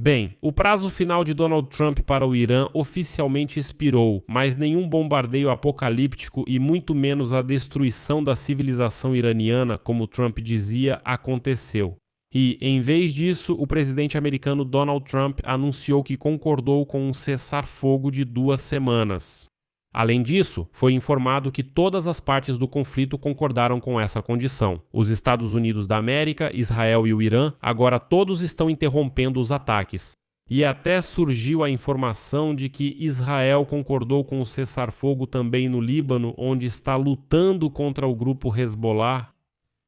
Bem, o prazo final de Donald Trump para o Irã oficialmente expirou, mas nenhum bombardeio apocalíptico e muito menos a destruição da civilização iraniana, como Trump dizia, aconteceu. E, em vez disso, o presidente americano Donald Trump anunciou que concordou com um cessar-fogo de 2 semanas. Além disso, foi informado que todas as partes do conflito concordaram com essa condição. Os Estados Unidos da América, Israel e o Irã, agora todos estão interrompendo os ataques. E até surgiu a informação de que Israel concordou com o cessar-fogo também no Líbano, onde está lutando contra o grupo Hezbollah.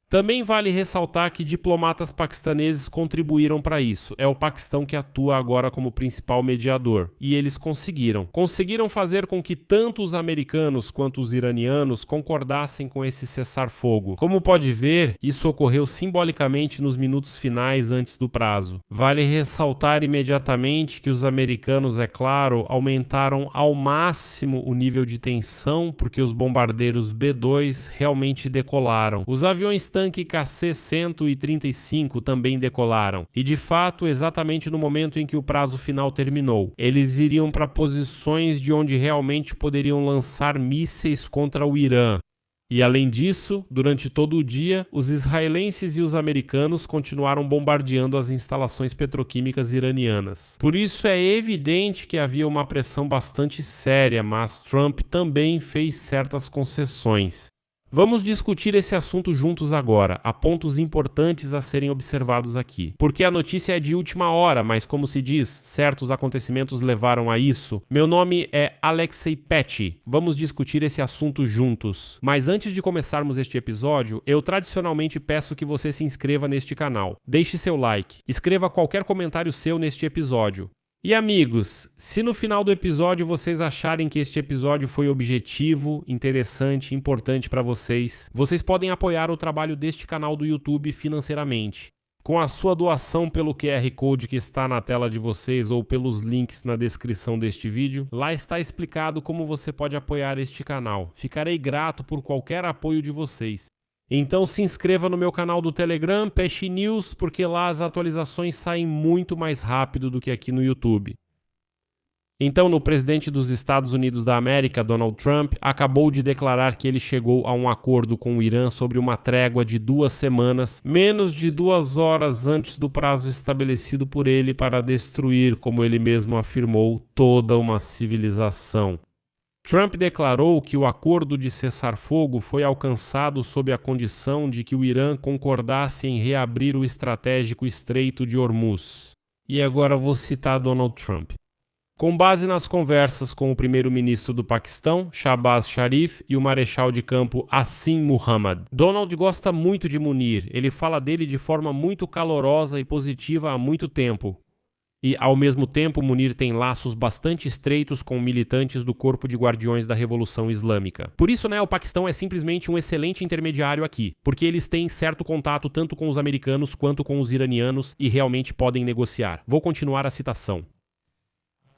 Também vale ressaltar que diplomatas paquistaneses contribuíram para isso. É o Paquistão que atua agora como principal mediador. E eles conseguiram fazer com que tanto os americanos quanto os iranianos concordassem com esse cessar-fogo. Como pode ver, isso ocorreu simbolicamente nos minutos finais antes do prazo. Vale ressaltar imediatamente que os americanos, é claro, aumentaram ao máximo o nível de tensão porque os bombardeiros B-2 realmente decolaram. Os aviões tanque KC-135 também decolaram, e de fato exatamente no momento em que o prazo final terminou. Eles iriam para posições de onde realmente poderiam lançar mísseis contra o Irã. E além disso, durante todo o dia, os israelenses e os americanos continuaram bombardeando as instalações petroquímicas iranianas. Por isso é evidente que havia uma pressão bastante séria, mas Trump também fez certas concessões. Vamos discutir esse assunto juntos agora. Há pontos importantes a serem observados aqui. Porque a notícia é de última hora, mas como se diz, certos acontecimentos levaram a isso. Meu nome é Alexei Petty. Vamos discutir esse assunto juntos. Mas antes de começarmos este episódio, eu tradicionalmente peço que você se inscreva neste canal. Deixe seu like. Escreva qualquer comentário seu neste episódio. E amigos, se no final do episódio vocês acharem que este episódio foi objetivo, interessante, importante para vocês, vocês podem apoiar o trabalho deste canal do YouTube financeiramente. Com a sua doação pelo QR Code que está na tela de vocês ou pelos links na descrição deste vídeo, lá está explicado como você pode apoiar este canal. Ficarei grato por qualquer apoio de vocês. Então se inscreva no meu canal do Telegram, Petty News, porque lá as atualizações saem muito mais rápido do que aqui no YouTube. Então, o presidente dos Estados Unidos da América, Donald Trump, acabou de declarar que ele chegou a um acordo com o Irã sobre uma trégua de 2 semanas, menos de 2 horas antes do prazo estabelecido por ele para destruir, como ele mesmo afirmou, toda uma civilização. Trump declarou que o acordo de cessar-fogo foi alcançado sob a condição de que o Irã concordasse em reabrir o estratégico Estreito de Hormuz. E agora vou citar Donald Trump. Com base nas conversas com o primeiro-ministro do Paquistão, Shahbaz Sharif, e o marechal de campo Asim Muhammad. Donald gosta muito de Munir, ele fala dele de forma muito calorosa e positiva há muito tempo. E, ao mesmo tempo, Munir tem laços bastante estreitos com militantes do Corpo de Guardiões da Revolução Islâmica. Por isso, o Paquistão é simplesmente um excelente intermediário aqui, porque eles têm certo contato tanto com os americanos quanto com os iranianos e realmente podem negociar. Vou continuar a citação.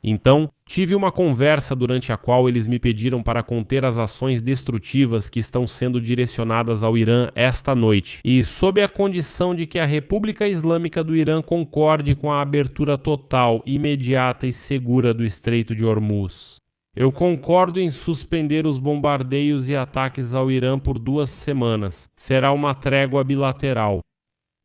Então, tive uma conversa durante a qual eles me pediram para conter as ações destrutivas que estão sendo direcionadas ao Irã esta noite, e sob a condição de que a República Islâmica do Irã concorde com a abertura total, imediata e segura do Estreito de Hormuz. Eu concordo em suspender os bombardeios e ataques ao Irã por 2 semanas. Será uma trégua bilateral.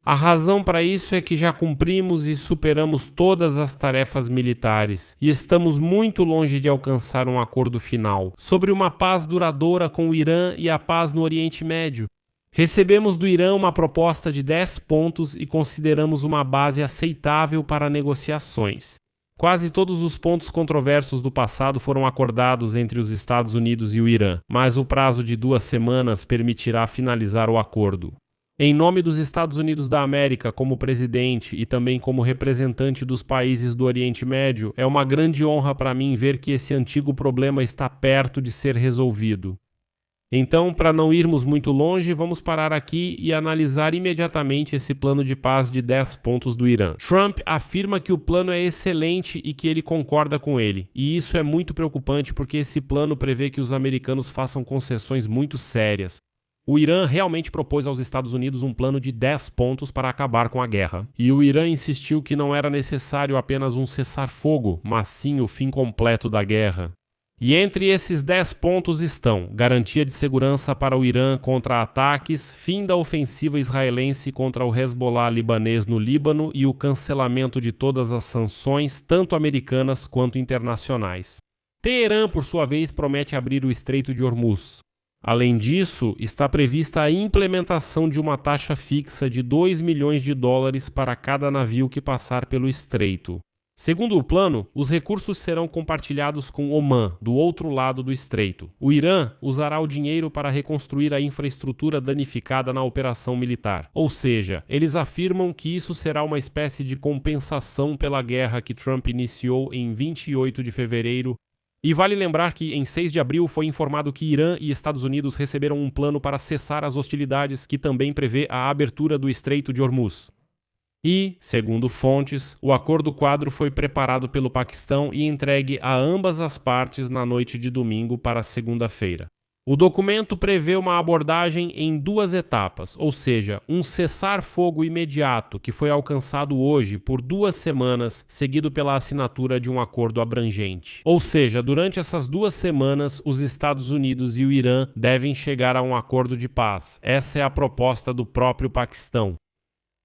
A razão para isso é que já cumprimos e superamos todas as tarefas militares e estamos muito longe de alcançar um acordo final sobre uma paz duradoura com o Irã e a paz no Oriente Médio. Recebemos do Irã uma proposta de 10 pontos e consideramos uma base aceitável para negociações. Quase todos os pontos controversos do passado foram acordados entre os Estados Unidos e o Irã, mas o prazo de 2 semanas permitirá finalizar o acordo. Em nome dos Estados Unidos da América, como presidente e também como representante dos países do Oriente Médio, é uma grande honra para mim ver que esse antigo problema está perto de ser resolvido. Então, para não irmos muito longe, vamos parar aqui e analisar imediatamente esse plano de paz de 10 pontos do Irã. Trump afirma que o plano é excelente e que ele concorda com ele. E isso é muito preocupante porque esse plano prevê que os americanos façam concessões muito sérias. O Irã realmente propôs aos Estados Unidos um plano de 10 pontos para acabar com a guerra. E o Irã insistiu que não era necessário apenas um cessar-fogo, mas sim o fim completo da guerra. E entre esses 10 pontos estão garantia de segurança para o Irã contra ataques, fim da ofensiva israelense contra o Hezbollah libanês no Líbano e o cancelamento de todas as sanções, tanto americanas quanto internacionais. Teherã, por sua vez, promete abrir o Estreito de Hormuz. Além disso, está prevista a implementação de uma taxa fixa de 2 milhões de dólares para cada navio que passar pelo estreito. Segundo o plano, os recursos serão compartilhados com Omã, do outro lado do estreito. O Irã usará o dinheiro para reconstruir a infraestrutura danificada na operação militar. Ou seja, eles afirmam que isso será uma espécie de compensação pela guerra que Trump iniciou em 28 de fevereiro. E vale lembrar que, em 6 de abril, foi informado que Irã e Estados Unidos receberam um plano para cessar as hostilidades que também prevê a abertura do Estreito de Hormuz. E, segundo fontes, o acordo-quadro foi preparado pelo Paquistão e entregue a ambas as partes na noite de domingo para segunda-feira. O documento prevê uma abordagem em 2 etapas, ou seja, um cessar-fogo imediato que foi alcançado hoje por 2 semanas, seguido pela assinatura de um acordo abrangente. Ou seja, durante essas 2 semanas, os Estados Unidos e o Irã devem chegar a um acordo de paz. Essa é a proposta do próprio Paquistão.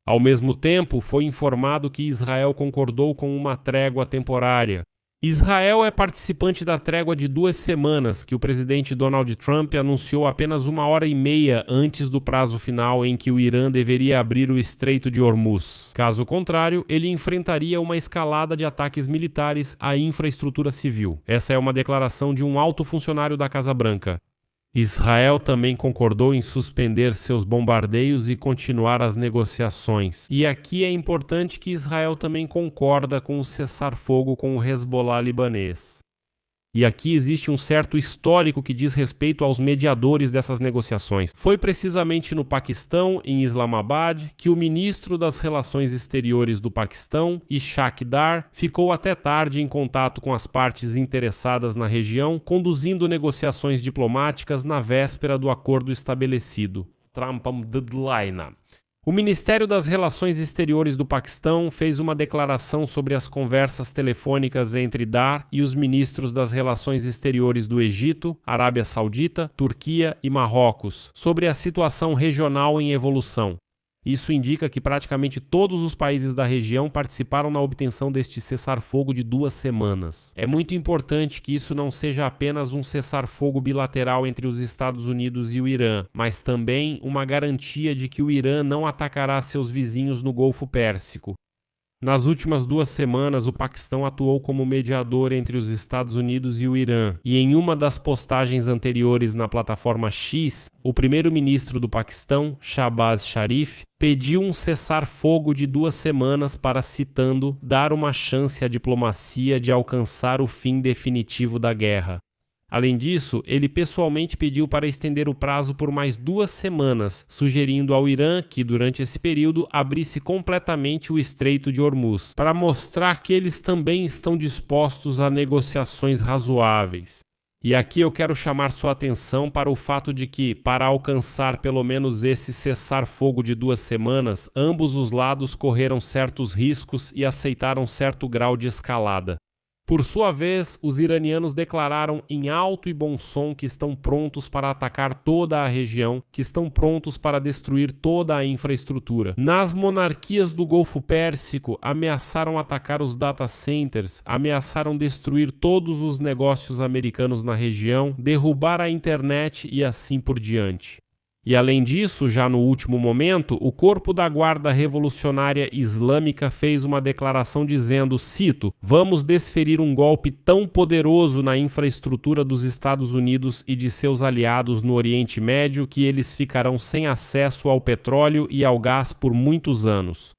Ao mesmo tempo, foi informado que Israel concordou com uma trégua temporária. Israel é participante da trégua de 2 semanas que o presidente Donald Trump anunciou apenas 1h30 antes do prazo final em que o Irã deveria abrir o Estreito de Hormuz. Caso contrário, ele enfrentaria uma escalada de ataques militares à infraestrutura civil. Essa é uma declaração de um alto funcionário da Casa Branca. Israel também concordou em suspender seus bombardeios e continuar as negociações. E aqui é importante que Israel também concorda com o cessar-fogo com o Hezbollah libanês. E aqui existe um certo histórico que diz respeito aos mediadores dessas negociações. Foi precisamente no Paquistão, em Islamabad, que o ministro das Relações Exteriores do Paquistão, Ishaq Dar, ficou até tarde em contato com as partes interessadas na região, conduzindo negociações diplomáticas na véspera do acordo estabelecido. Trumpam deadline. O Ministério das Relações Exteriores do Paquistão fez uma declaração sobre as conversas telefônicas entre Dar e os ministros das Relações Exteriores do Egito, Arábia Saudita, Turquia e Marrocos, sobre a situação regional em evolução. Isso indica que praticamente todos os países da região participaram na obtenção deste cessar-fogo de 2 semanas. É muito importante que isso não seja apenas um cessar-fogo bilateral entre os Estados Unidos e o Irã, mas também uma garantia de que o Irã não atacará seus vizinhos no Golfo Pérsico. Nas últimas 2 semanas, o Paquistão atuou como mediador entre os Estados Unidos e o Irã, e em uma das postagens anteriores na plataforma X, o primeiro-ministro do Paquistão, Shahbaz Sharif, pediu um cessar-fogo de 2 semanas para, citando, dar uma chance à diplomacia de alcançar o fim definitivo da guerra. Além disso, ele pessoalmente pediu para estender o prazo por mais 2 semanas, sugerindo ao Irã que, durante esse período, abrisse completamente o Estreito de Hormuz, para mostrar que eles também estão dispostos a negociações razoáveis. E aqui eu quero chamar sua atenção para o fato de que, para alcançar pelo menos esse cessar-fogo de 2 semanas, ambos os lados correram certos riscos e aceitaram certo grau de escalada. Por sua vez, os iranianos declararam em alto e bom som que estão prontos para atacar toda a região, que estão prontos para destruir toda a infraestrutura. Nas monarquias do Golfo Pérsico, ameaçaram atacar os data centers, ameaçaram destruir todos os negócios americanos na região, derrubar a internet e assim por diante. E além disso, já no último momento, o Corpo da Guarda Revolucionária Islâmica fez uma declaração dizendo, cito, "Vamos desferir um golpe tão poderoso na infraestrutura dos Estados Unidos e de seus aliados no Oriente Médio que eles ficarão sem acesso ao petróleo e ao gás por muitos anos."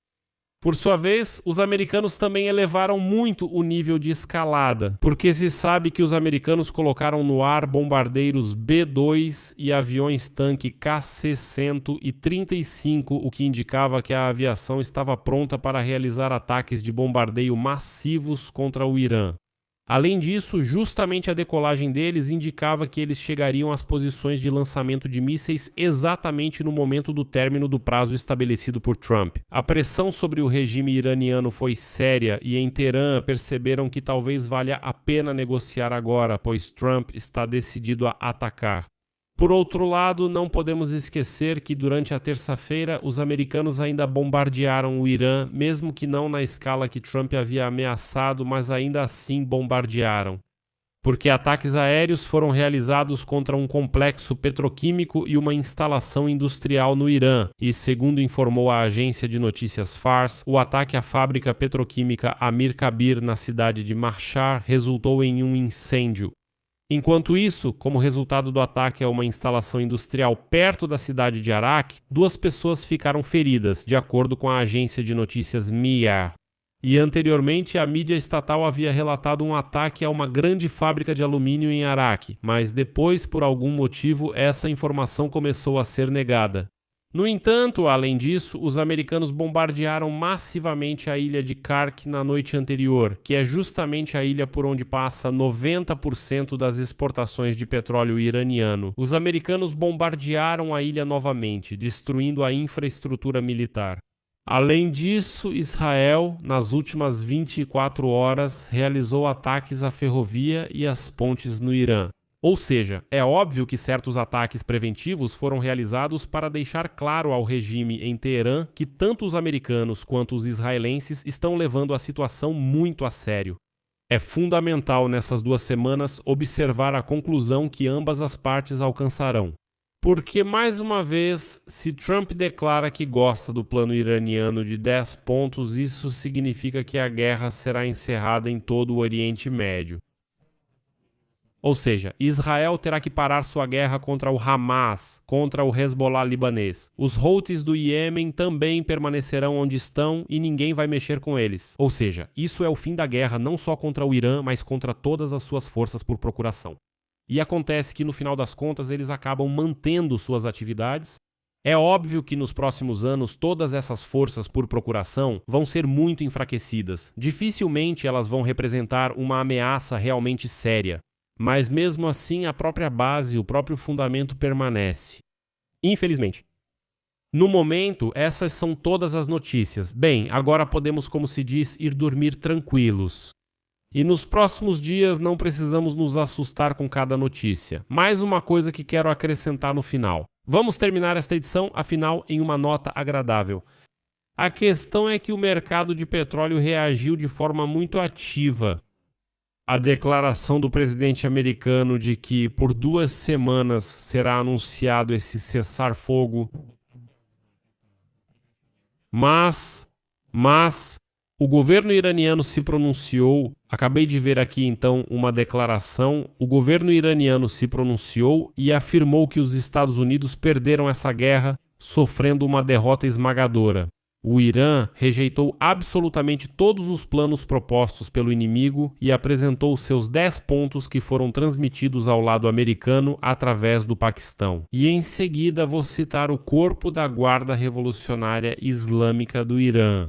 Por sua vez, os americanos também elevaram muito o nível de escalada, porque se sabe que os americanos colocaram no ar bombardeiros B-2 e aviões-tanque KC-135, o que indicava que a aviação estava pronta para realizar ataques de bombardeio massivos contra o Irã. Além disso, justamente a decolagem deles indicava que eles chegariam às posições de lançamento de mísseis exatamente no momento do término do prazo estabelecido por Trump. A pressão sobre o regime iraniano foi séria e em Teherã perceberam que talvez valha a pena negociar agora, pois Trump está decidido a atacar. Por outro lado, não podemos esquecer que durante a terça-feira os americanos ainda bombardearam o Irã, mesmo que não na escala que Trump havia ameaçado, mas ainda assim bombardearam. Porque ataques aéreos foram realizados contra um complexo petroquímico e uma instalação industrial no Irã, e segundo informou a agência de notícias Fars, o ataque à fábrica petroquímica Amir Kabir na cidade de Mashhad resultou em um incêndio. Enquanto isso, como resultado do ataque a uma instalação industrial perto da cidade de Arak, 2 pessoas ficaram feridas, de acordo com a agência de notícias Mehr. E anteriormente, a mídia estatal havia relatado um ataque a uma grande fábrica de alumínio em Arak, mas depois, por algum motivo, essa informação começou a ser negada. No entanto, além disso, os americanos bombardearam massivamente a ilha de Kark na noite anterior, que é justamente a ilha por onde passa 90% das exportações de petróleo iraniano. Os americanos bombardearam a ilha novamente, destruindo a infraestrutura militar. Além disso, Israel, nas últimas 24 horas, realizou ataques à ferrovia e às pontes no Irã. Ou seja, é óbvio que certos ataques preventivos foram realizados para deixar claro ao regime em Teherã que tanto os americanos quanto os israelenses estão levando a situação muito a sério. É fundamental nessas 2 semanas observar a conclusão que ambas as partes alcançarão. Porque, mais uma vez, se Trump declara que gosta do plano iraniano de 10 pontos, isso significa que a guerra será encerrada em todo o Oriente Médio. Ou seja, Israel terá que parar sua guerra contra o Hamas, contra o Hezbollah libanês. Os Houthis do Iêmen também permanecerão onde estão e ninguém vai mexer com eles. Ou seja, isso é o fim da guerra não só contra o Irã, mas contra todas as suas forças por procuração. E acontece que no final das contas eles acabam mantendo suas atividades. É óbvio que nos próximos anos todas essas forças por procuração vão ser muito enfraquecidas. Dificilmente elas vão representar uma ameaça realmente séria. Mas mesmo assim a própria base, o próprio fundamento permanece. Infelizmente. No momento, essas são todas as notícias. Bem, agora podemos, como se diz, ir dormir tranquilos. E nos próximos dias não precisamos nos assustar com cada notícia. Mais uma coisa que quero acrescentar no final. Vamos terminar esta edição, afinal, em uma nota agradável. A questão é que o mercado de petróleo reagiu de forma muito ativa. A declaração do presidente americano de que por 2 semanas será anunciado esse cessar-fogo. Mas o governo iraniano se pronunciou. Acabei de ver aqui então uma declaração. O governo iraniano se pronunciou e afirmou que os Estados Unidos perderam essa guerra, sofrendo uma derrota esmagadora. O Irã rejeitou absolutamente todos os planos propostos pelo inimigo e apresentou seus 10 pontos que foram transmitidos ao lado americano através do Paquistão. E em seguida vou citar o Corpo da Guarda Revolucionária Islâmica do Irã.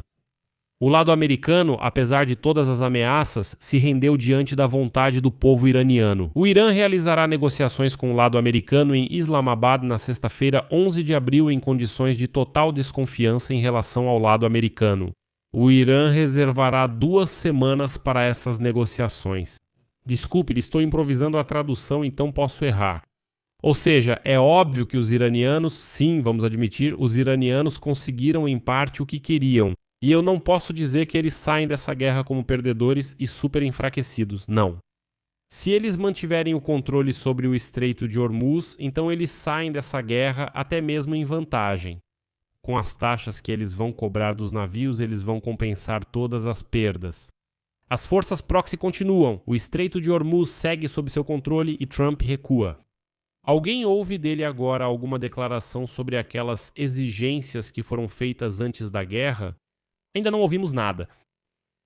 O lado americano, apesar de todas as ameaças, se rendeu diante da vontade do povo iraniano. O Irã realizará negociações com o lado americano em Islamabad na sexta-feira, 11 de abril, em condições de total desconfiança em relação ao lado americano. O Irã reservará 2 semanas para essas negociações. Desculpe, estou improvisando a tradução, então posso errar. Ou seja, é óbvio que os iranianos, sim, vamos admitir, os iranianos conseguiram em parte o que queriam. E eu não posso dizer que eles saem dessa guerra como perdedores e super enfraquecidos, não. Se eles mantiverem o controle sobre o Estreito de Hormuz, então eles saem dessa guerra até mesmo em vantagem. Com as taxas que eles vão cobrar dos navios, eles vão compensar todas as perdas. As forças proxy continuam, o Estreito de Hormuz segue sob seu controle e Trump recua. Alguém ouve dele agora alguma declaração sobre aquelas exigências que foram feitas antes da guerra? Ainda não ouvimos nada.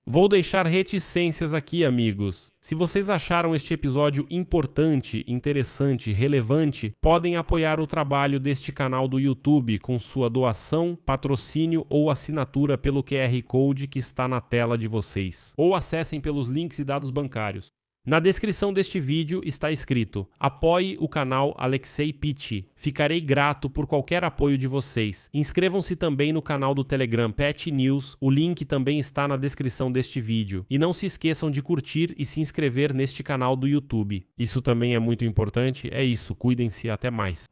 Vou deixar reticências aqui, amigos. Se vocês acharam este episódio importante, interessante, relevante, podem apoiar o trabalho deste canal do YouTube com sua doação, patrocínio ou assinatura pelo QR Code que está na tela de vocês. Ou acessem pelos links e dados bancários. Na descrição deste vídeo está escrito: apoie o canal Alexei Pitti. Ficarei grato por qualquer apoio de vocês. Inscrevam-se também no canal do Telegram Pet News, o link também está na descrição deste vídeo. E não se esqueçam de curtir e se inscrever neste canal do YouTube. Isso também é muito importante. É isso, cuidem-se, até mais.